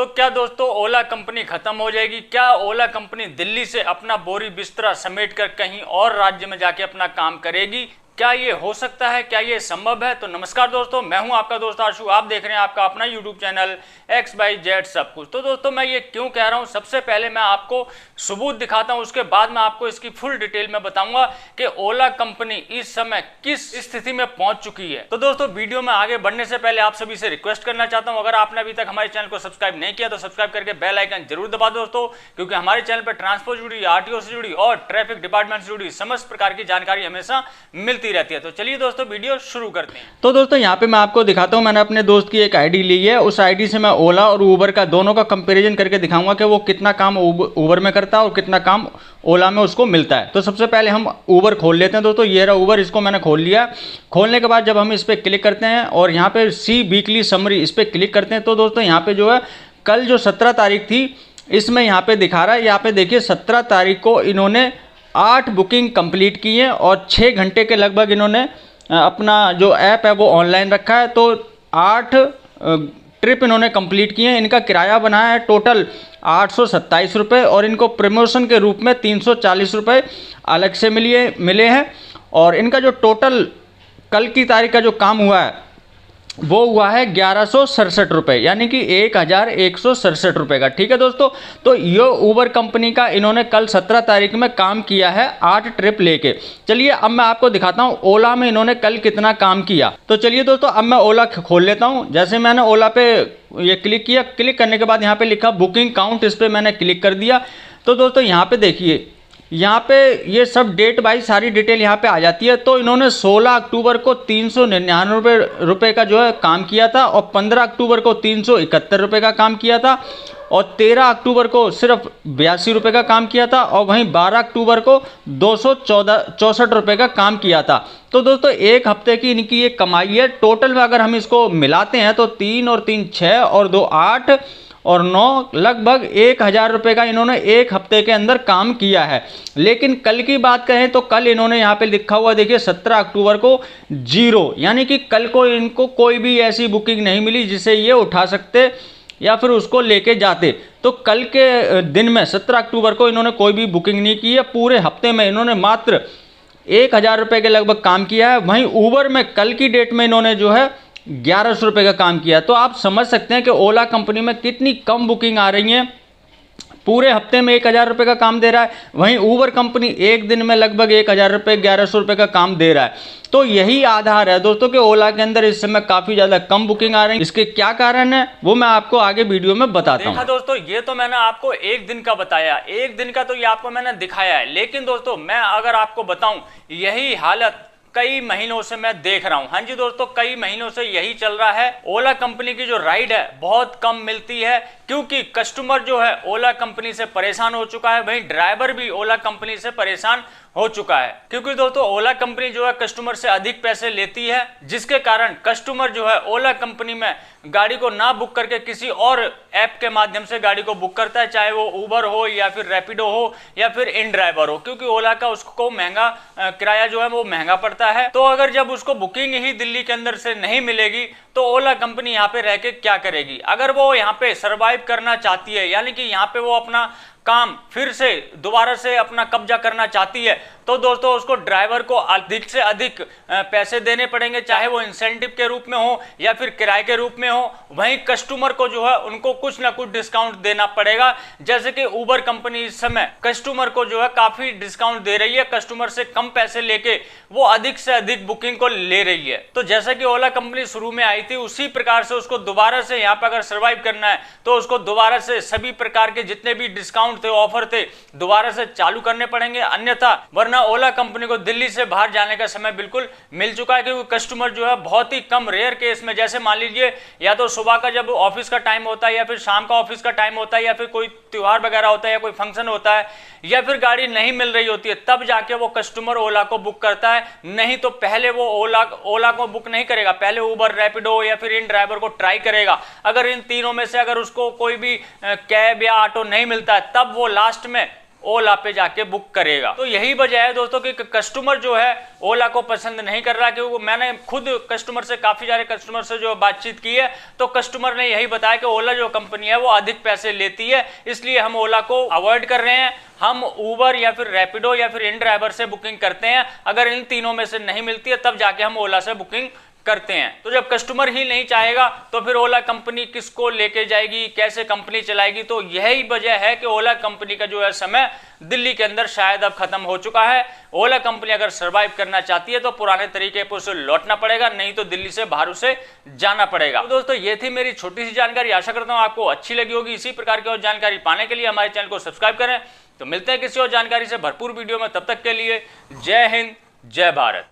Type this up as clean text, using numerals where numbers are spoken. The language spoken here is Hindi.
तो क्या दोस्तों ओला कंपनी खत्म हो जाएगी? क्या ओला कंपनी दिल्ली से अपना बोरी बिस्तरा समेट कर कहीं और राज्य में जाके अपना काम करेगी? क्या ये हो सकता है? क्या ये संभव है? तो नमस्कार दोस्तों, मैं हूं आपका दोस्त आशु। आप देख रहे हैं आपका अपना यूट्यूब चैनल XYZ सब कुछ। तो दोस्तों मैं ये क्यों कह रहा हूं, सबसे पहले मैं आपको सबूत दिखाता हूं, उसके बाद मैं आपको इसकी फुल डिटेल में बताऊंगा कि ओला कंपनी इस समय किस स्थिति में पहुंच चुकी है। तो दोस्तों वीडियो में आगे बढ़ने से पहले आप सभी से रिक्वेस्ट करना चाहता हूं, अगर आपने अभी तक हमारे चैनल को सब्सक्राइब नहीं किया तो सब्सक्राइब करके बेल आइकन जरूर दबा दो दोस्तों, क्योंकि हमारे चैनल पर ट्रांसपोर्ट से जुड़ी, RTO से जुड़ी और ट्रैफिक डिपार्टमेंट से जुड़ी समस्त प्रकार की जानकारी हमेशा मिलती रहती है। तो चलिए दोस्तों वीडियो शुरू करते हैं। तो दोस्तों यहाँ पे मैं आपको दिखाता हूँ, मैंने अपने दोस्त की एक आईडी ली है। उस आईडी से मैं ओला और उबर का दोनों का कंपैरिजन करके दिखाऊंगा कि वो कितना काम उबर में करता है और कितना काम ओला में उसको मिलता है। तो सबसे पहले हम उबर खोल लेते हैं दोस्तों। ये रहा उबर, इसको मैंने खोल लिया। खोलने के बाद जब हम इस पर क्लिक करते हैं और यहाँ पे सी वीकली समरी इस पर क्लिक करते हैं तो दोस्तों यहाँ पे जो है कल जो 17 तारीख थी इसमें यहाँ पे दिखा रहा है। यहाँ पे देखिए 17 तारीख को इन्होंने 8 बुकिंग कंप्लीट की है और 6 घंटे के लगभग इन्होंने अपना जो ऐप है वो ऑनलाइन रखा है। तो 8 ट्रिप इन्होंने कंप्लीट किए हैं। इनका किराया बना है टोटल 827 रुपये और इनको प्रमोशन के रूप में 340 रुपये अलग से मिले हैं। और इनका जो टोटल कल की तारीख का जो काम हुआ है वो हुआ है 1167 रुपये, यानी कि 1167 रुपये का। ठीक है दोस्तों, तो ये उबर कंपनी का इन्होंने कल 17 तारीख में काम किया है 8 ट्रिप लेके। चलिए अब मैं आपको दिखाता हूँ ओला में इन्होंने कल कितना काम किया। तो चलिए दोस्तों अब मैं ओला खोल लेता हूँ। जैसे मैंने ओला पे ये क्लिक किया, क्लिक करने के बाद यहाँ पे लिखा बुकिंग काउंट, इस पर मैंने क्लिक कर दिया। तो दोस्तों यहाँ पे देखिए, यहाँ पे ये सब डेट बाई सारी डिटेल यहाँ पे आ जाती है। तो इन्होंने 16 अक्टूबर को 399 रुपये का जो है काम किया था और 15 अक्टूबर को 371 रुपये का काम किया था और 13 अक्टूबर को सिर्फ 82 रुपये का काम किया था और वहीं 12 अक्टूबर को 264 रुपये का काम किया था। तो दोस्तों एक हफ्ते की इनकी ये कमाई है। टोटल में अगर हम इसको मिलाते हैं तो 3 और 3 6 और 2 8 और 9 लगभग 1000 रुपये का इन्होंने एक हफ्ते के अंदर काम किया है। लेकिन कल की बात करें तो कल इन्होंने यहाँ पे लिखा हुआ देखिए 17 अक्टूबर को 0, यानी कि कल को इनको कोई भी ऐसी बुकिंग नहीं मिली जिसे ये उठा सकते या फिर उसको लेके जाते। तो कल के दिन में 17 अक्टूबर को इन्होंने कोई भी बुकिंग नहीं की है। पूरे हफ्ते में इन्होंने मात्र 1000 रुपये के लगभग काम किया है। वहीं उबर में कल की डेट में इन्होंने जो है 1100 रुपये का काम किया। तो आप समझ सकते हैं कि ओला कंपनी में कितनी कम बुकिंग आ रही है। पूरे हफ्ते में 1000 रुपये का काम दे रहा है, वहीं उबर कंपनी एक दिन में लगभग 1000 रुपये 1100 रुपये का काम दे रहा है। तो यही आधार है दोस्तों कि ओला के अंदर इस समय काफ़ी ज़्यादा कम बुकिंग आ रही है। इसके क्या कारण है वो मैं आपको आगे वीडियो में बताता हूँ। देखा दोस्तों, ये तो मैंने आपको एक दिन का बताया, एक दिन का तो ये आपको मैंने दिखाया है। लेकिन दोस्तों मैं अगर आपको बताऊं, यही हालत कई महीनों से मैं देख रहा हूं। हाँ जी दोस्तों, कई महीनों से यही चल रहा है। ओला कंपनी की जो राइड है बहुत कम मिलती है, क्योंकि कस्टमर जो है ओला कंपनी से परेशान हो चुका है, वहीं ड्राइवर भी ओला कंपनी से परेशान हो चुका है। क्योंकि दोस्तों ओला कंपनी जो है कस्टमर से अधिक पैसे लेती है, जिसके कारण कस्टमर जो है ओला कंपनी में गाड़ी को ना बुक करके किसी और ऐप के माध्यम से गाड़ी को बुक करता है, चाहे वो उबर हो या फिर रैपिडो हो या फिर इन ड्राइवर हो, क्योंकि ओला का उसको महंगा किराया जो है वो महंगा पड़ता है। तो अगर जब उसको बुकिंग ही दिल्ली के अंदर से नहीं मिलेगी तो ओला कंपनी यहाँ पे रह के क्या करेगी? अगर वो यहाँ पे सर्वाइव करना चाहती है, यानी कि यहाँ पे वो अपना काम फिर से दोबारा से अपना कब्जा करना चाहती है, तो दोस्तों उसको ड्राइवर को अधिक से अधिक पैसे देने पड़ेंगे, चाहे वो इंसेंटिव के रूप में हो या फिर किराए के रूप में हो। वहीं कस्टमर को जो है उनको कुछ ना कुछ डिस्काउंट देना पड़ेगा। जैसे कि उबर कंपनी इस समय कस्टमर को जो है काफी डिस्काउंट दे रही है, कस्टमर से कम पैसे लेके वो अधिक से अधिक बुकिंग को ले रही है। तो जैसा कि ओला कंपनी शुरू में आई थी उसी प्रकार से उसको दोबारा से यहाँ पर अगर सर्वाइव करना है तो उसको दोबारा से सभी प्रकार के जितने भी डिस्काउंट थे, ऑफर थे, दोबारा से चालू करने पड़ेंगे। अन्यथा वरना ओला कंपनी को दिल्ली से बाहर जाने का समय बिल्कुल मिल चुका है, क्योंकि कस्टमर जो है बहुत ही कम रेयर केस में, जैसे मान लीजिए या तो सुबह का जब ऑफिस का टाइम होता है या फिर शाम का ऑफिस का टाइम होता है या फिर कोई त्योहार वगैरह होता है या कोई फंक्शन होता है या फिर गाड़ी नहीं मिल रही होती है, तब जाके वो कस्टमर ओला को बुक करता है। नहीं तो पहले वो ओला को बुक नहीं करेगा, पहले उबर, रैपिडो या फिर इन ड्राइवर को ट्राई करेगा। अगर इन तीनों में से अगर उसको कोई भी कैब या ऑटो नहीं मिलता है, तब वो लास्ट में ओला पे जाके बुक करेगा। तो यही वजह है दोस्तों कि कस्टमर जो है ओला को पसंद नहीं कर रहा, क्योंकि मैंने खुद कस्टमर से, काफी सारे कस्टमर से जो बातचीत की है, तो कस्टमर ने यही बताया कि ओला जो कंपनी है वो अधिक पैसे लेती है, इसलिए हम ओला को अवॉइड कर रहे हैं। हम उबर या फिर रैपिडो या फिर इन ड्राइवर से बुकिंग करते हैं। अगर इन तीनों में से नहीं मिलती है तब जाके हम ओला से बुकिंग करते हैं। तो जब कस्टमर ही नहीं चाहेगा तो फिर ओला कंपनी किसको लेके जाएगी, कैसे कंपनी चलाएगी? तो यही वजह है कि ओला कंपनी का जो है समय दिल्ली के अंदर शायद अब खत्म हो चुका है। ओला कंपनी अगर सर्वाइव करना चाहती है तो पुराने तरीके पर उसे लौटना पड़ेगा, नहीं तो दिल्ली से बाहर उसे जाना पड़ेगा। तो दोस्तों ये थी मेरी छोटी सी जानकारी, आशा करता हूं आपको अच्छी लगी होगी। इसी प्रकार की और जानकारी पाने के लिए हमारे चैनल को सब्सक्राइब करें। तो मिलते हैं किसी और जानकारी से भरपूर वीडियो में, तब तक के लिए जय हिंद, जय भारत।